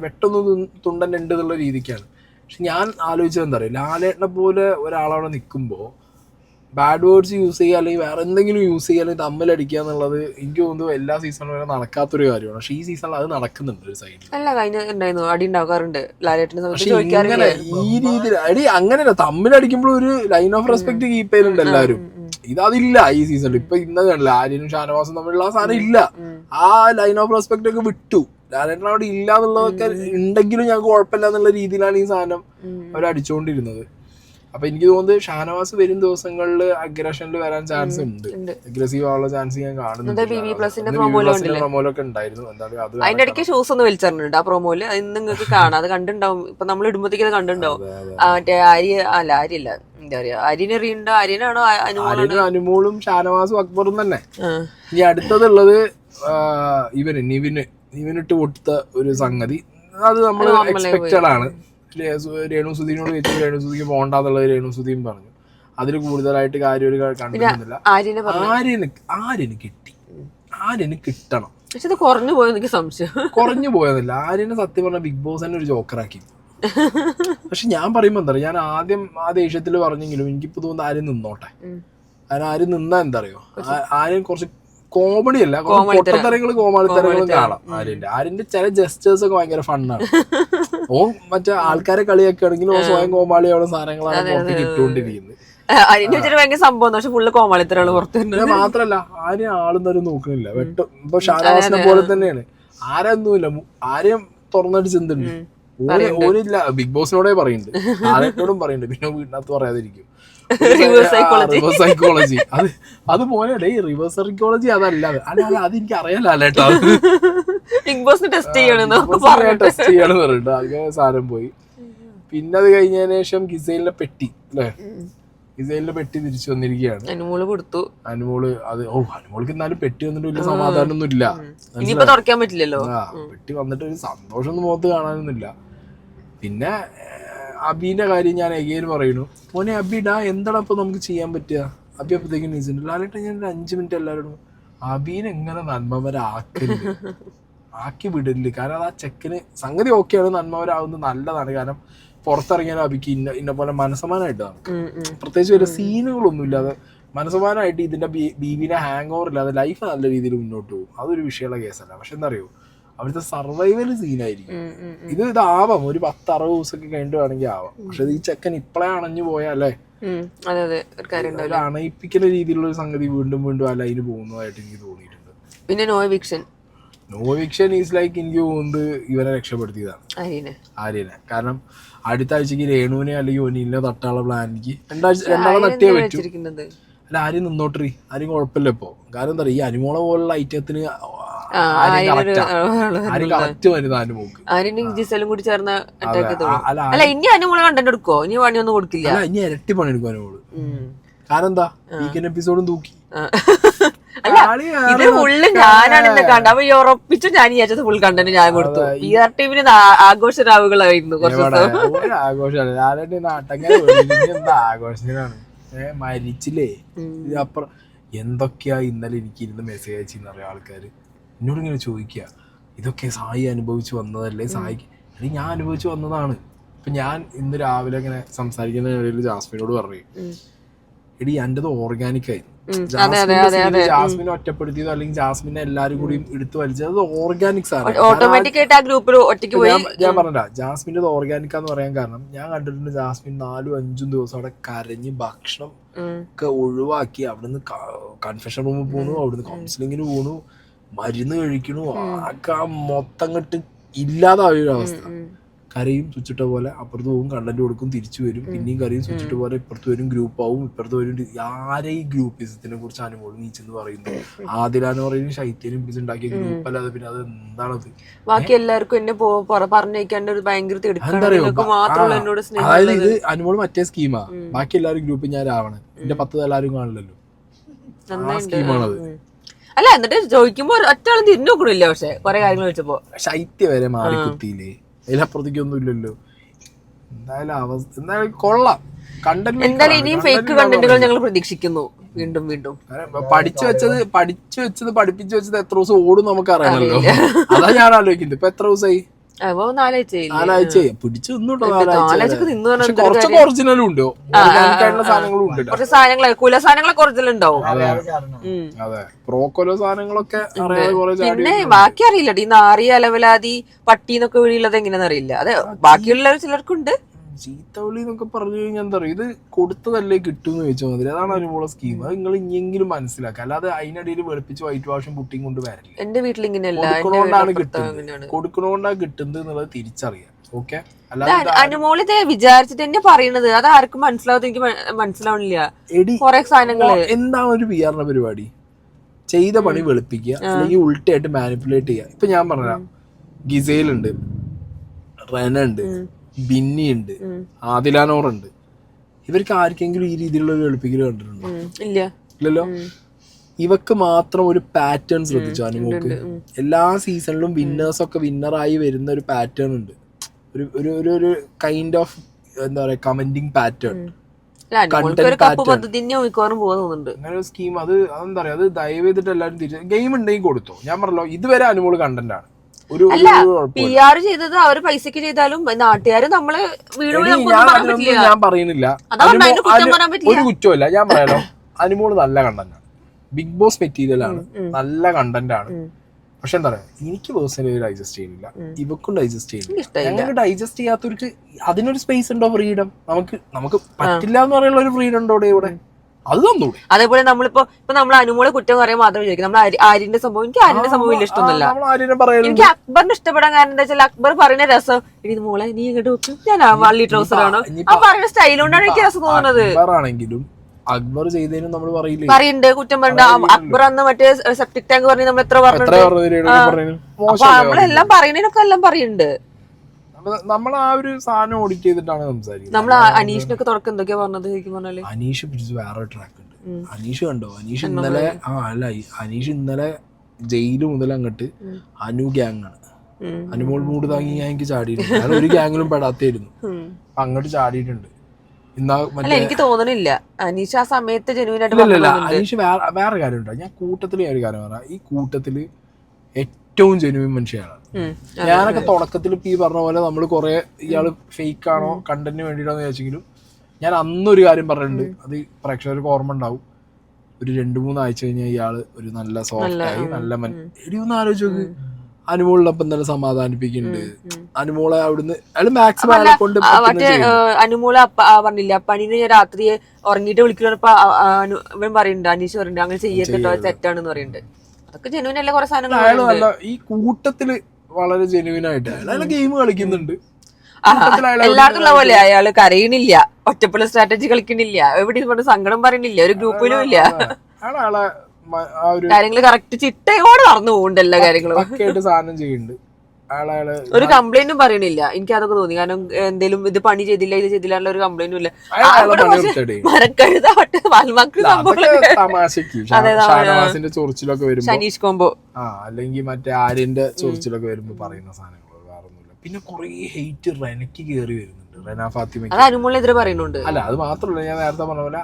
വെട്ടൊന്ന് തുണ്ടൻ രണ്ട് എന്നുള്ള രീതിക്കാണ്. പക്ഷെ ഞാൻ ആലോചിച്ചത് എന്താ പറയുക, ലാലേട്ടനെ പോലെ ഒരാളവിടെ നിൽക്കുമ്പോൾ ബാഡ് വേർഡ്സ് യൂസ് ചെയ്യുക അല്ലെങ്കിൽ വേറെ എന്തെങ്കിലും യൂസ് ചെയ്യുക അല്ലെങ്കിൽ തമ്മിലടിക്കുക എന്നുള്ളത് എനിക്ക് തോന്നുന്നു എല്ലാ സീസണിലും വരെ നടക്കാത്തൊരു കാര്യമാണ്. പക്ഷെ ഈ സീസണിൽ അത് നടക്കുന്നുണ്ട് ഒരു സൈഡിൽ. അടി ഉണ്ടാകാറുണ്ട് ഇങ്ങനെ ഈ രീതിയിൽ അങ്ങനെയല്ല, തമ്മിലടിക്കുമ്പോൾ ഒരു ലൈൻ ഓഫ് റെസ്പെക്ട് കീപ്പ് ചെയ്യുന്നുണ്ട് എല്ലാവരും. ഇതതില്ല ഈ സീസണിൽ. ഇപ്പൊ ഇന്നത് കണ്ടില്ല, ആര്യനും ഷാനവാസും തമ്മിലുള്ള ആ സാധനം ഇല്ല. ആ ലൈൻ ഓഫ് റെസ്പെക്ട് ഒക്കെ വിട്ടു. ലാലേട്ടൻ അവിടെ ഇല്ല എന്നുള്ളതൊക്കെ ഉണ്ടെങ്കിലും ഞങ്ങൾക്ക് കുഴപ്പമില്ല എന്നുള്ള രീതിയിലാണ് ഈ സാധനം അവർ അടിച്ചുകൊണ്ടിരുന്നത്. അപ്പൊ എനിക്ക് തോന്നുന്നത് ഷാനവാസ് വരും ദിവസങ്ങളിൽ അഗ്രഷനിൽ വരാൻ ചാൻസ് ഉണ്ട്, അഗ്രസീവ് ആവാനുള്ള ചാൻസ് ഞാൻ കാണുന്നുണ്ട്. പ്രൊമോലൊക്കെ ഉണ്ടായിരുന്നു. എന്തായാലും അത് അതിന്റെ ഇടയ്ക്ക് ഷൂസ് ഒന്ന് വലിച്ചിട്ടുണ്ട് ആ പ്രൊമോയില്. അത് നിങ്ങൾക്ക് കാണാം, അത് കണ്ടുണ്ടാവും. ഇപ്പൊ നമ്മൾ ഇടുമ്പോഴത്തേക്ക് അത് കണ്ടുണ്ടാവും. മറ്റേ ആര്യല്ല, എന്താ പറയാ, അരിനെറിയുണ്ടോ? അരിനാണോ? അനുമോളും ഷാനവാസും അക്ബറും തന്നെ. ഇനി അടുത്തതുള്ളത് നിവിനിട്ട് കൊടുത്ത ഒരു സംഗതി, അത് നമ്മൾ എക്സ്പെക്റ്റഡ് ആണ്. രേണുസുധീനോട് ചോദിച്ചു, രേണുസുധിക്ക് പോകണ്ടെന്നുള്ളത് രേണുസുധിയും പറഞ്ഞു. അതിൽ കൂടുതലായിട്ട് കാര്യം കണ്ടിരുന്നില്ല. ആര്യന് കിട്ടി, ആര്യന് കിട്ടണം. പക്ഷെ കുറഞ്ഞു പോയെന്ന് എനിക്ക് സംശയം. കുറഞ്ഞു പോയെന്നില്ല, ആര്യനെ സത്യം പറഞ്ഞ ബിഗ് ബോസ് തന്നെ ഒരു ജോക്കറാക്കി. പക്ഷെ ഞാൻ പറയുമ്പോ എന്താ പറയുക, ഞാൻ ആദ്യം ആ ദേഷ്യത്തിൽ പറഞ്ഞെങ്കിലും എനിക്കിപ്പോ തോന്നുന്നു ആര്യം നിന്നോട്ടെ. അതിന് ആര്യം നിന്നാ എന്താ അറിയോ, ആര്യം കുറച്ച് കോമഡി അല്ല, പൊട്ടത്തരങ്ങളും കോമാളിത്തരങ്ങളും കാണാം. ആര്യന്റെ ചില ജസ്റ്റേഴ്സ് ഒക്കെ ഭയങ്കര ഫണ്ണാണ്. ഓ മറ്റേ ആൾക്കാരെ കളിയാക്കുകയാണെങ്കിലും ഓ സ്വയം കോമാളിയുള്ള സാധനങ്ങളാണ് പുറത്തേക്ക് ഇട്ടുകൊണ്ടിരിക്കുന്നത്. മാത്രല്ല ആര്യം ആളുന്നവരും നോക്കുന്നില്ല. ഇപ്പൊ ഷാനവാസിനെ പോലെ തന്നെയാണ്. ആരൊന്നുമില്ല, ആര്യം തുറന്നിട്ട് ചിന്തുണ്ട്. ഓരില്ല, ബിഗ് ബോസിനോടേ പറയുന്നുണ്ട്, ആരോടും പറയുന്നുണ്ട്, പിന്നെ വീട്ടിനകത്ത് പറയാതിരിക്കും. റിവേഴ്സ് സൈക്കോളജി അതുപോലെ റിവേഴ്സ് സൈക്കോളജി അതല്ലാതെ അതെനിക്ക് അറിയാലോ കേട്ടോ. ബിഗ് ബോസ് ടെസ്റ്റ് ചെയ്യണമെന്ന് പറഞ്ഞിട്ട് അങ്ങനെ സാധനം പോയി. പിന്നെ അത് കഴിഞ്ഞതിന് ശേഷം ഗിസൈലിന്റെ പെട്ടി അല്ലേ, ഗിസൈലിന്റെ പെട്ടി തിരിച്ചു വന്നിരിക്കുകയാണ്. അനുമോള് കൊടുത്തു. അനുമോള് അത് അനുമോൾക്ക് എന്നാലും പെട്ടി വന്നിട്ട് വലിയ സമാധാനം ഒന്നും ഇല്ല. പറ്റില്ലല്ലോ, പെട്ടി വന്നിട്ട് ഒരു സന്തോഷം ഒന്നും മുഖത്ത് കാണാനൊന്നുമില്ല. പിന്നെ അബീന്റെ കാര്യം ഞാൻ എഗെയിൻ പറയുന്നു, മോനെ അബിടാ എന്താടാ ഇപ്പൊ നമുക്ക് ചെയ്യാൻ പറ്റുക? അബി അപ്പത്തേക്കും നീച്ചിട്ടുണ്ട്. ലാലേട്ടൻ ഞാൻ ഒരു 5 മിനിറ്റ് എല്ലാവരോടും അബീനെ എങ്ങനെ നന്മവരാക്കി വിടല്. കാരണം അത് ആ ചെക്കന് സംഗതി ഓക്കെയാണ്, നന്മവരാവുന്നത് നല്ലതാണ്. കാരണം പുറത്തിറങ്ങിയാൽ അബിക്ക് ഇന്ന പോലെ മനസ്സമാനായിട്ട് നമുക്ക് പ്രത്യേകിച്ച് വലിയ സീനുകളൊന്നും ഇല്ലാതെ മനസ്സമാനായിട്ട് ഇതിന്റെ ബീവിനെ ഹാങ് ഓവർ ഇല്ലാതെ ലൈഫ് നല്ല രീതിയിൽ മുന്നോട്ട് പോകും. അതൊരു വിഷയമുള്ള കേസല്ല. പക്ഷെ എന്താ അറിയോ, അവിടുത്തെ സർവൈവൽ സീനായിരിക്കും. ഇതാവാം ഒരു 10-60 ദിവസമൊക്കെ കഴിഞ്ഞിട്ട് വേണമെങ്കിൽ ആവാം. പക്ഷെ ഈ ചെക്കൻ ഇപ്പളെ അണഞ്ഞു പോയാലേ അണയിപ്പിക്കുന്ന രീതിയിലുള്ള ഒരു സംഗതി വീണ്ടും വീണ്ടും ആ ലൈന് പോകുന്നതായിട്ട് എനിക്ക് തോന്നിയിട്ടുണ്ട്. പിന്നെ നോ എവിക്ഷൻ ഈസ് ലൈക്ക് എനിക്ക് തോന്നുന്നത് ഇവനെ രക്ഷപ്പെടുത്തിയതാണ് ആര്യനെ. കാരണം അടുത്ത ആഴ്ചക്ക് രേണുവിനെ അല്ലെങ്കിൽ ഒനിലിനെ തട്ടാനുള്ള പ്ലാൻ എനിക്ക് രണ്ടാമത് തട്ടിയേ പറ്റൂ. അല്ല ആര്യം നിന്നോട്ടറി, ആരും കുഴപ്പമില്ല ഇപ്പൊ. കാരണം എന്താ പറയുക, ഈ അനുമോള പോലുള്ള ഐറ്റത്തിന് കറക്റ്റ് വരുന്ന അനുമോക്ക്. അല്ല ഇനി അനുമോള് കണ്ടന്റ് എടുക്കോ? ഇനി പണിയൊന്നും കൊടുക്കില്ല. അല്ല ഇനി ഇരട്ടി പണി എടുക്കും അനുമോള്. കാരണം എന്താ, വീക്കെൻഡ് എപ്പിസോഡും തൂക്കി. ഇത് ഫുള്ള് ഞാനാണ് ഇന്ന് കണ്ട. അപ്പൊ ഉറപ്പിച്ചു ഞാൻ വിചാരിച്ചത് ഫുൾ കണ്ടന്റ് ഞാൻ കൊടുത്തു. PR ടീമിന് ആഘോഷരാവുകളായിരുന്നു കുറച്ച് ആഘോഷമാണ്. ആഘോഷത്തിനാണ് മരിച്ചില്ലേ. അപ്പുറം എന്തൊക്കെയാ ഇന്നലെ എനിക്ക് ഇരുന്ന് മെസ്സേജ് അയച്ചെന്നറിയാം ആൾക്കാര്. എന്നോട് ഇങ്ങനെ ചോദിക്കുക, ഇതൊക്കെ സായി അനുഭവിച്ചു വന്നതല്ലേ? സായിക്ക് അല്ലെങ്കിൽ ഞാൻ അനുഭവിച്ചു വന്നതാണ്. ഇപ്പൊ ഞാൻ ഇന്ന് രാവിലെ ഇങ്ങനെ സംസാരിക്കുന്ന ഇടയിൽ ജാസ്മിനോട് പറഞ്ഞു, എടി എന്റേത് ഓർഗാനിക് ആയിരുന്നു. ജാസ്മിനെ ഒറ്റപ്പെടുത്തിയതോ അല്ലെങ്കിൽ ജാസ്മിനെ എല്ലാരും കൂടി എടുത്തു വലിച്ചത് ഓർഗാനിക് സാധനം. ഞാൻ പറഞ്ഞ ജാസ്മിന്റെ ഓർഗാനിക് എന്ന് പറയാൻ കാരണം ഞാൻ കണ്ടിട്ടുണ്ട് ജാസ്മിൻ 4-5 ദിവസം അവിടെ കരഞ്ഞ് ഭക്ഷണം ഒക്കെ ഒഴിവാക്കി അവിടുന്ന് കൺഫെഷൻ റൂമിൽ പോണു, അവിടുന്ന് കൗൺസിലിങ്ങിന് പോണു, മരുന്ന് കഴിക്കണു, ഒക്കെ മൊത്തം കെട്ട് ഇല്ലാതായ ഒരു അവസ്ഥ. കരയും സ്വിച്ചിട്ട പോലെ അപ്പുറത്ത് പോകും, കണ്ടന്റ് കൊടുക്കും, തിരിച്ചു വരും, പിന്നെയും കരയും സ്വിച്ചിട്ട പോലെ ഇപ്പുറത്ത് വരും, ഗ്രൂപ്പ് ആവും, ഇപ്പുറത്ത് വരും. ആരെ ഈ ഗ്രൂപ്പിസത്തിനെ കുറിച്ച് അനുമോളും നീച്ചെന്ന് പറയുന്നത്? ആദിലാന്ന് പറയുന്നത് ശൈത്യനും ഉണ്ടാക്കിയ ഗ്രൂപ്പ് അല്ലാതെ പിന്നെ അത് എന്താണത്? ബാക്കി എല്ലാവർക്കും എന്നെ പറഞ്ഞേക്കാണ്ട് ഒരു ഭയങ്കര അതായത് ഇത് അനുമോള് മറ്റേ സ്കീമാ. ബാക്കി എല്ലാവരും ഗ്രൂപ്പിൽ ഞാൻ ആവണം, എന്റെ 10 എല്ലാവരും കാണില്ലല്ലോ, ആ സ്കീമാണത്. അല്ല എന്നിട്ട് ചോദിക്കുമ്പോ ഒറ്റാളും തിരിഞ്ഞു നോക്കണില്ല. പക്ഷെ കൊറേ കാര്യങ്ങൾ വെച്ചപ്പോ ശൈത്യ വരെ മാറി കുത്തിയില്ലേ, അതിലപ്പുറത്തേക്കൊന്നും ഇല്ലല്ലോ. എന്തായാലും കൊള്ളാം കണ്ടന്റ്. എന്തായാലും ഇനിയും ഫേക്ക് കണ്ടന്റുകൾ ഞങ്ങൾ പ്രതീക്ഷിക്കുന്നു. വീണ്ടും പഠിച്ചു വെച്ചത് പഠിപ്പിച്ചു വെച്ചത് എത്ര ദിവസം ഓടും നമുക്ക് അറിയാമല്ലോ. അതാ ഞാൻ ആലോചിക്കുന്നത്. ഇപ്പൊ എത്ര ദിവസമായി? 4 പിടിച്ചു കുറച്ചൊക്കെ ഒറിജിനലും ഉണ്ടോ, സാധനങ്ങളും ഉണ്ട്. സാധനങ്ങളൊക്കെ ഒറിജിനൽ ഉണ്ടാവും. അതെ, പ്രോക്കോലോ സാധനങ്ങളൊക്കെ പിന്നെ ബാക്കി അറിയില്ല. ഈ നാറിയ അലവലാതി പട്ടിന്നൊക്കെ വീഴുള്ളത് എങ്ങനെയാന്ന് അറിയില്ല. അതെ ബാക്കിയുള്ള ചിലർക്കുണ്ട്. ചീത്തവിളി എന്നൊക്കെ പറഞ്ഞു കഴിഞ്ഞാൽ എന്താ പറയുക, ഇത് കൊടുത്തതല്ലേ കിട്ടുമെന്ന് ചോദിച്ചാൽ മതി. അതാണ് അനുമോള സ്കീം. അത് നിങ്ങൾ ഇനിയെങ്കിലും മനസ്സിലാക്കുക. അല്ലാതെ അതിനിടയിൽ വെളുപ്പിച്ച് വൈറ്റ് വാഷും പുട്ടിയും കൊണ്ട് വരില്ല. എന്റെ വീട്ടിൽ കൊടുക്കണോണ്ടാണ് കിട്ടുന്നത് എന്നുള്ളത് തിരിച്ചറിയാം. ഓക്കെ, അല്ലാതെ അനുമോള് ഇതേ വിചാരിച്ചിട്ട് തന്നെ പറയണത്. അത് ആർക്കും മനസ്സിലാവാത്ത എനിക്ക് മനസ്സിലാവണില്ല. കൊറേ സാധനങ്ങള് എന്താണ് ഒരു PR പരിപാടി? ചെയ്ത പണി വെളുപ്പിക്കുക, അല്ലെങ്കിൽ ഉൾട്ടയായിട്ട് മാനിപ്പുലേറ്റ് ചെയ്യുക. ഇപ്പൊ ഞാൻ പറഞ്ഞ ഗിസേലുണ്ട്, റെന ഉണ്ട്, ബിന്നി ഉണ്ട്, ആദിലാനോറുണ്ട്. ഇവർക്ക് ആർക്കെങ്കിലും ഈ രീതിയിലുള്ള ഒരു വെളുപ്പിക്കൽ കണ്ടിട്ടുണ്ടോ? ഇല്ലല്ലോ. ഇവക്ക് മാത്രം ഒരു പാറ്റേൺ ശ്രദ്ധിച്ചു അനുമോക്ക്. എല്ലാ സീസണിലും വിന്നേഴ്സ് ഒക്കെ വിന്നറായി വരുന്ന ഒരു പാറ്റേൺ ഉണ്ട്. ഒരു കൈൻഡ് ഓഫ് എന്താ പറയാ കമന്റിങ് പാറ്റേൺ, അങ്ങനെ ഒരു സ്കീം. അത് അതെന്താ പറയാ, അത് ദയവ് ചെയ്തിട്ട് എല്ലാവരും തിരിച്ചു. ഗെയിം ഉണ്ടെങ്കിൽ കൊടുത്തോ. ഞാൻ പറഞ്ഞല്ലോ ഇതുവരെ അനുമോള് കണ്ടന്റ് ആണ്. PR ചെയ്തത് അവര് പൈസക്ക് ചെയ്താലും നാട്ടുകാര് നമ്മള് ഞാൻ പറയുന്നില്ല, ഒരു കുറ്റമില്ല. ഞാൻ പറയാലോ അനുമോള് നല്ല കണ്ടന്റ് ആണ്, ബിഗ് ബോസ് മെറ്റീരിയൽ ആണ്, നല്ല കണ്ടന്റ് ആണ്. പക്ഷെ എന്താ പറയാ, എനിക്ക് പേഴ്സണലി ഡൈജസ്റ്റ് ചെയ്യുന്നില്ല, ഇവക്കും ഡൈജസ്റ്റ് ചെയ്യുന്നില്ല. ഞങ്ങൾക്ക് ഡൈജസ്റ്റ് ചെയ്യാത്തവർക്ക് അതിനൊരു സ്പേസ് ഉണ്ടോ? ഫ്രീഡം നമുക്ക് പറ്റില്ല എന്ന് പറയുന്ന ഒരു ഫ്രീഡം ഉണ്ടോ ഇവിടെ? അത് തന്നൂടെ. അതേപോലെ നമ്മളിപ്പോ നമ്മൾ അനുമോളെ കുറ്റം പറയാൻ മാത്രം വിചാരിക്കും. നമ്മൾ ആര്യന്റെ സംഭവം, എനിക്ക് ആര്യന്റെ സംഭവം വലിയ ഇഷ്ടമൊന്നുമല്ല. എനിക്ക് അക്ബറിന് ഇഷ്ടപ്പെടാൻ കാരണം എന്താ വെച്ചാൽ അക്ബർ പറയുന്ന രസം, ഇത് മോളെ നീ ഇങ്ങോട്ട് വെക്കും, ഞാൻ വള്ളി ട്രൗസർ ആണോ, ആ പറയുന്ന സ്റ്റൈൽ കൊണ്ടാണ് എനിക്ക് രസം തോന്നുന്നത്. ആണെങ്കിലും അക്ബർ ചെയ്തതിനും നമ്മൾ പറയുന്നുണ്ട്, കുറ്റം പറയണ്ട. അക്ബർ അന്ന് മറ്റേ സെപ്റ്റിക് ടാങ്ക് പറഞ്ഞ് നമ്മൾ എത്ര പറഞ്ഞു, നമ്മളെല്ലാം പറയുന്നതിനൊക്കെ എല്ലാം പറയുന്നുണ്ട്. നമ്മൾ ആ ഒരു സാധനം ഓഡിറ്റ് ചെയ്തിട്ടാണ് സംസാരിക്കുന്നത്. നമ്മൾ അനീഷിനൊക്കെ തുടക്കം എന്തൊക്കെയാ പറഞ്ഞത് ശരിക്കും പറഞ്ഞാല്? അനീഷ് പിടിച്ച് വേറെ ട്രാക്ക് ഉണ്ട്. അനീഷ് കണ്ടോ? അനീഷ് ഇന്നലെ ജയില് മുതൽ അങ്ങോട്ട് അനു ഗ്യാങ് ആണ്. അനുമോൾ മൂട് താങ്ങി ഞാൻ എനിക്ക് ചാടിയിട്ടുണ്ട്. ഞാൻ ഒരു ഗ്യാങ്ങിലും പെടാത്തായിരുന്നു, അങ്ങോട്ട് ചാടിയിട്ടുണ്ട്. എനിക്ക് തോന്നണില്ല അനീഷ് ആ സമയത്ത് ജനുവിനായിട്ട്. അനീഷ് വേറെ കാര്യം ഉണ്ടോ? ഞാൻ കൂട്ടത്തില് ഒരു കാര്യം പറയാം. ഈ കൂട്ടത്തില് ഏറ്റവും ഏറ്റവും ജെനുവിൻ മനുഷ്യനാണ്. ഞാനൊക്കെ തുടക്കത്തിൽ ഇപ്പൊ ഈ പറഞ്ഞ പോലെ നമ്മൾ കുറെ ഇയാള് ഫേക്ക് ആണോ കണ്ടന്റിന് വേണ്ടിയിട്ടാന്ന് ചോദിച്ചെങ്കിലും ഞാൻ അന്നൊരു കാര്യം പറഞ്ഞിട്ടുണ്ട്, അത് പ്രേക്ഷകർക്ക് ഓർമ്മ ഉണ്ടാവും. ഒരു 2-3 ആഴ്ച കഴിഞ്ഞാൽ ഇയാള് ഒരു നല്ല സോഫ്റ്റ് ആയി നല്ല ഒന്ന് ആലോചിച്ച് നോക്ക്. അനുമോളിനൊപ്പം നല്ല സമാധാനിപ്പിക്കുന്നുണ്ട്. അനുമോളെ അവിടുന്ന് അയാൾ മാക്സിമം അയാളെ കൊണ്ട് മറ്റേ അനുമോള് പറഞ്ഞില്ല പണിന് ഞാൻ രാത്രി ഉറങ്ങിയിട്ട് വിളിക്കുന്നപ്പോ ഇവൻ പറയുന്നുണ്ട്, അനീഷ് പറയുന്നുണ്ട് അങ്ങനെ ചെയ്യട്ടോ തെറ്റാണെന്ന് പറയുന്നുണ്ട്. അതൊക്കെ ജെനുവിൻ അല്ല കുറെ സാധനങ്ങൾ. അയാൾ നല്ല ഈ കൂട്ടത്തില് വളരെ ജെനുവിൻ ആയിട്ട് അയാൾ ഗെയിം കളിക്കുന്നുണ്ട്. എല്ലായിടത്തും ഉള്ള പോലെ അയാള് കരയണില്ല, ഒറ്റപ്പുള്ള സ്ട്രാറ്റജി കളിക്കണില്ല, എവിടെയും കൊണ്ട് സങ്കടം പറയണില്ല, ഒരു ഗ്രൂപ്പിലും ഇല്ല. കാര്യങ്ങള് കറക്റ്റ് ചിട്ടയോടെ നടന്നു പോകുന്നുണ്ട് എല്ലാ കാര്യങ്ങളും. സാധനം ചെയ്യുന്നുണ്ട്. ഒരു കംപ്ലൈന്റും പറയണില്ല. എനിക്ക് അതൊക്കെ തോന്നി. കാരണം എന്തേലും ഇത് പണി ചെയ്തില്ല ഇത് ചെയ്തില്ല ഒരു കംപ്ലൈന്റും ഇല്ല. മരക്കഴുത ചൊറിച്ചിലൊക്കെ വരുമ്പോ ഷനീഷ് കോംബോ അല്ലെങ്കിൽ മറ്റേ ആര്യന്റെ ചൊറിച്ചിലൊക്കെ വരുമ്പോ പറയുന്ന സാധനങ്ങൾ വേറൊന്നുമില്ല. പിന്നെ കൊറേ ഹെയ്റ്റ് റെനക്ക് കയറി വരുന്നുണ്ട്. റെന ഫാത്തിമ അത് അനുമോളിനെതിരെ പറയുന്നുണ്ട്. അല്ല അത് മാത്രമല്ല, ഞാൻ നേരത്തെ പറഞ്ഞ പോലെ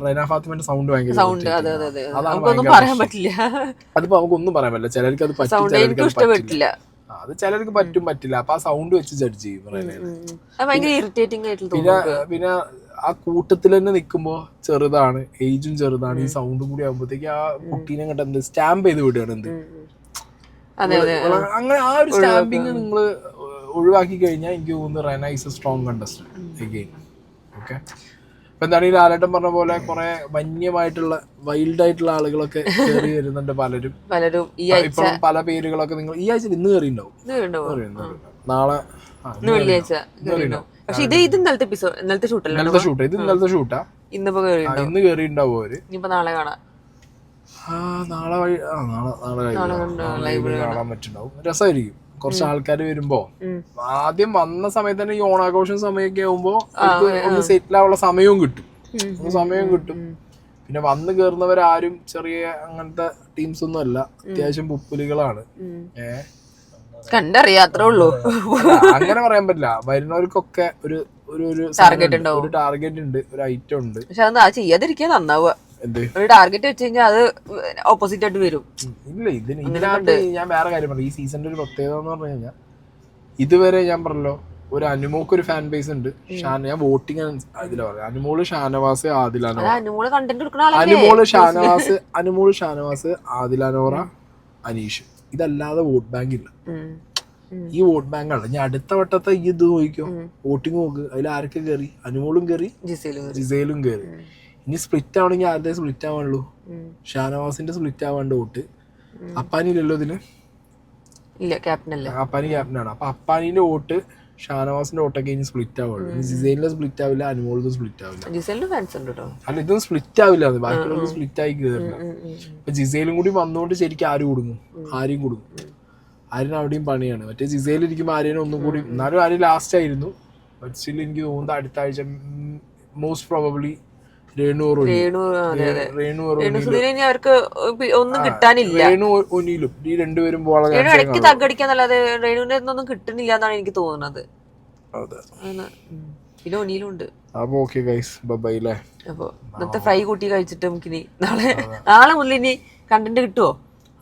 റെന ഫാത്തിമന്റെ സൗണ്ട് ഭയങ്കര സൗണ്ട് നമുക്കൊന്നും പറയാൻ പറ്റില്ല. അതിപ്പോ നമുക്കൊന്നും പറയാൻ പറ്റില്ല. ചിലർക്ക് അത് പറ്റില്ല, അത് ചിലർക്ക് പറ്റും പറ്റില്ല. അപ്പൊ ആ സൗണ്ട് വെച്ച് ജഡ്ജ് ചെയ്യും. പിന്നെ ആ കൂട്ടത്തിൽ തന്നെ നിക്കുമ്പോ ചെറുതാണ്, ഏജും ചെറുതാണ്, ഈ സൗണ്ടും കൂടി ആകുമ്പോഴത്തേക്ക് ആ കുട്ടീനെ കണ്ട എന്ത് സ്റ്റാമ്പ് ചെയ്ത് വിടുകയാണ്. എന്ത് അങ്ങനെ ആ ഒരു സ്റ്റാമ്പിങ് നിങ്ങൾ ഒഴിവാക്കി കഴിഞ്ഞാൽ എനിക്ക് തോന്നുന്നു Rena is A strong contestant again. Okay, ഇപ്പൊ എന്താണ് ഈ ലാലേട്ടൻ പറഞ്ഞ പോലെ കുറെ വന്യമായിട്ടുള്ള വൈൽഡ് ആയിട്ടുള്ള ആളുകളൊക്കെ കയറി വരുന്നുണ്ട്. പലരും ഇപ്പം പല പേരുകളൊക്കെ നിങ്ങൾ ഈ ആഴ്ച ഇന്ന് കയറിണ്ടാവും, നാളെ ഇന്നലത്തെ ഷൂട്ട് ഇത് ഇന്നലത്തെ ഷൂട്ടാ. ഇന്ന് കയറിണ്ടാവും അവര്. നാളെ കാണാം. നാളെ കാണാൻ പറ്റുണ്ടാവും. രസമായിരിക്കും. കുറച്ച് ആൾക്കാർ വരുമ്പോ ആദ്യം വന്ന സമയത്ത് തന്നെ ഈ ഓണാഘോഷം സമയമൊക്കെ ആവുമ്പോ ഒന്ന് സെറ്റിൽ ആവാനുള്ള സമയവും കിട്ടും. പിന്നെ വന്ന് കയറുന്നവരാരും ചെറിയ അങ്ങനത്തെ ടീംസ് ഒന്നും അല്ല, അത്യാവശ്യം പുപ്പുലികളാണ്. കണ്ടറിയാത്രേ ഉള്ളൂ. അങ്ങനെ പറയാൻ പറ്റില്ല. വരുന്നവർക്കൊക്കെ ഒരു ടാർഗറ്റ് ഉണ്ട്, ഒരു ഐറ്റം ഉണ്ട്. പക്ഷെ അത് ചെയ്യാതിരിക്കാൻ നന്നാവുക. ഒരു ടാർഗറ്റ് വെച്ച് കഴിഞ്ഞാൽ അത് ഓപ്പോസിറ്റ് ആയിട്ട് വരും. ഇല്ല, ഇതിനകത്ത് ഞാൻ വേറെ കാര്യം പറഞ്ഞു. ഈ സീസണിന്റെ ഒരു പ്രത്യേകത എന്ന് പറഞ്ഞു കഴിഞ്ഞാൽ ഇതുവരെ ഞാൻ പറഞ്ഞല്ലോ, ഒരു അനുമോക്ക് ഒരു ഫാൻ ബേസ് ഉണ്ട്. ഞാൻ വോട്ടിങ് അതിലാ പറയാം. അനുമോള് ഷാനവാസ് ആദിലാനോറ, അനുമോള് ഷാനവാസ് ആദിലാനോറ അനീഷ്. ഇതല്ലാതെ വോട്ട് ബാങ്ക് ഇല്ല. ഈ വോട്ട് ബാങ്ക് ആണ്. ഞാൻ അടുത്ത വട്ടത്തെ ഈ ഇത് നോക്കിക്കോ, വോട്ടിങ് നോക്ക്, അതിൽ ആരൊക്കെ കയറി? അനുമോളും കയറി, ജിസേലും കയറി. ഇനി സ്പ്ലിറ്റ് ആവണമെങ്കിൽ ആരുടെ സ്പ്ലിറ്റ് ആവാനുള്ളൂ? ഷാനവാസിന്റെ സ്പ്ലിറ്റ് ആവാണ്ട് വോട്ട്. അപ്പാനില്ലല്ലോ ഇതില്, അപ്പാനി ക്യാപ്റ്റനാണ്. അപ്പൊ അപ്പാനിന്റെ വോട്ട് ഷാനവാസിന്റെ വോട്ടൊക്കെ ഇനി സ്പ്ലിറ്റ് ആവുള്ളൂ. ഇനി ജിസേലിന്റെ സ്പ്ലിറ്റ് ആവില്ല, അനുമോളത് സ്പ്ലിറ്റ് ആവില്ല. അല്ല, ഇതൊന്നും സ്പ്ലിറ്റ് ആവില്ല, ബാക്കിയുള്ളത് സ്പ്ലിറ്റ് ആയി കയറില്ല. ഇപ്പൊ ജിസേലും കൂടി വന്നുകൊണ്ട് ശരിക്കും ആരും കുടുങ്ങും. ആര്യന് അവിടെയും പണിയാണ്. മറ്റേ ജിസേൽ ഇരിക്കുമ്പോൾ ആര്യനെ ഒന്നും കൂടി, എന്നാലും ആര്യ ലാസ്റ്റ് ആയിരുന്നു. ബട്ട് സ്റ്റിൽ എനിക്ക് തോന്നുന്നത് അടുത്ത ആഴ്ച മോസ്റ്റ് പ്രോബബ്ലി അവർക്ക് ഒന്നും കിട്ടാനില്ല. രേണു ഒനിയിലും ഈ രണ്ടുപേരും ഇടയ്ക്ക് തగ్గടിക്കാന്നല്ലാതെ റേണുവിന്റെ ഒന്നും കിട്ടുന്നില്ല എന്നാണ് എനിക്ക് തോന്നുന്നത്. പിന്നെ ഒനിയിലും ഉണ്ട്. അപ്പൊ ഓക്കെ ഗൈസ്, ബൈ ല്ലേ. അപ്പൊ ഇന്നത്തെ ഫ്രൈ കൂട്ടി കഴിച്ചിട്ട് നമുക്കിനി നാളെ മുതൽ ഇനി കണ്ടന്റ് കിട്ടുവോ?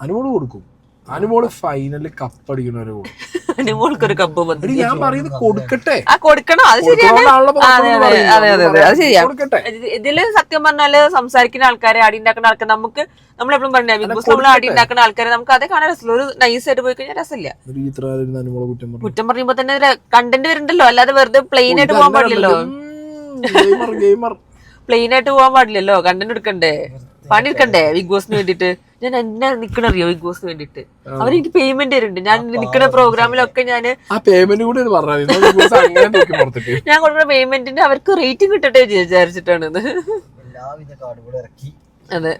അനുമോള് കൊടുക്കും. അനുമോള് ഫൈനലിൽ കപ്പടിക്കുന്നവരെ കൊടുക്കും. അനുമോൾക്കൊരു കപ്പ് ഞാൻ പറയുന്നത് കൊടുക്കട്ടെ, കൊടുക്കണം. അത് ശരിയാണ്. അത് ശരിയാണ്. ഇതില് സത്യം പറഞ്ഞാല് സംസാരിക്കുന്ന ആൾക്കാരെ, അടി ഉണ്ടാക്കുന്ന ആൾക്കാർ, നമ്മളെപ്പോഴും പറഞ്ഞ ബിഗ് ബോസ് നമ്മൾ അടി ഉണ്ടാക്കുന്ന ആൾക്കാരെ നമുക്ക് അതേ കാണാൻ രസമില്ല. ഒരു നൈസ് ആയിട്ട് പോയി കഴിഞ്ഞാൽ രസമില്ല. കുറ്റം പറയുമ്പോ തന്നെ കണ്ടന്റ് വരുന്നുണ്ടല്ലോ, അല്ലാതെ വെറുതെ പ്ലെയിൻ ആയിട്ട് പോകാൻ പാടില്ലല്ലോ. പ്ലെയിൻ ആയിട്ട് പോകാൻ പാടില്ലല്ലോ, കണ്ടന്റ് എടുക്കണ്ടേ, പണി എടുക്കണ്ടേ ബിഗ് ബോസിന് വേണ്ടിട്ട്. ഞാൻ എന്നെ നിക്കണറിയോ ബിഗ് ബോസിന് വേണ്ടിട്ട്? അവരെനിക്ക് പേയ്മെന്റ് തരുന്നുണ്ട്. ഞാൻ നിൽക്കുന്ന പ്രോഗ്രാമിലൊക്കെ ഞാൻ കൊടുക്കുന്ന പേയ്മെന്റിന്റെ അവർക്ക് റേറ്റിംഗ് കിട്ടട്ടെ വിചാരിച്ചിട്ടാണ്. അതെ,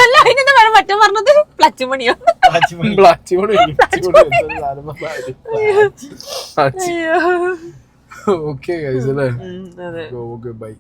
അല്ല അതിനെന്താ വേണം മറ്റേ പറഞ്ഞത്? പ്ലച്ചുമണിയോ? ഓക്കെ ഗൈസ് അല്ലേ. Okay bye.